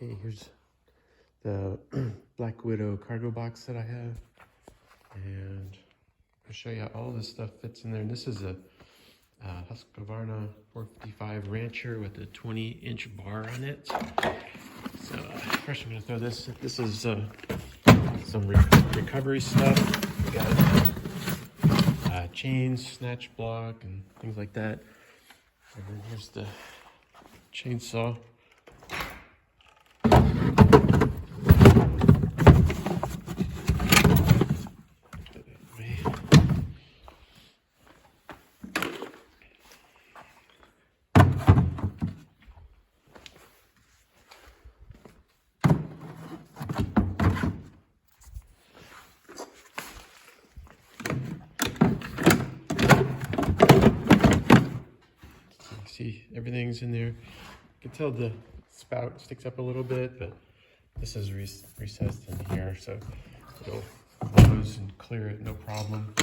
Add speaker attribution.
Speaker 1: Okay, here's the Black Widow cargo box that I have, and I'll show you how all this stuff fits in there. And this is a Husqvarna 455 Rancher with a 20-inch bar on it. So first I'm going to throw this. This is some recovery stuff. We got chains, snatch block, and things like that. And then here's the chainsaw. See, everything's in there. You can tell the spout sticks up a little bit, but this is recessed in here, so it'll close and clear it, no problem.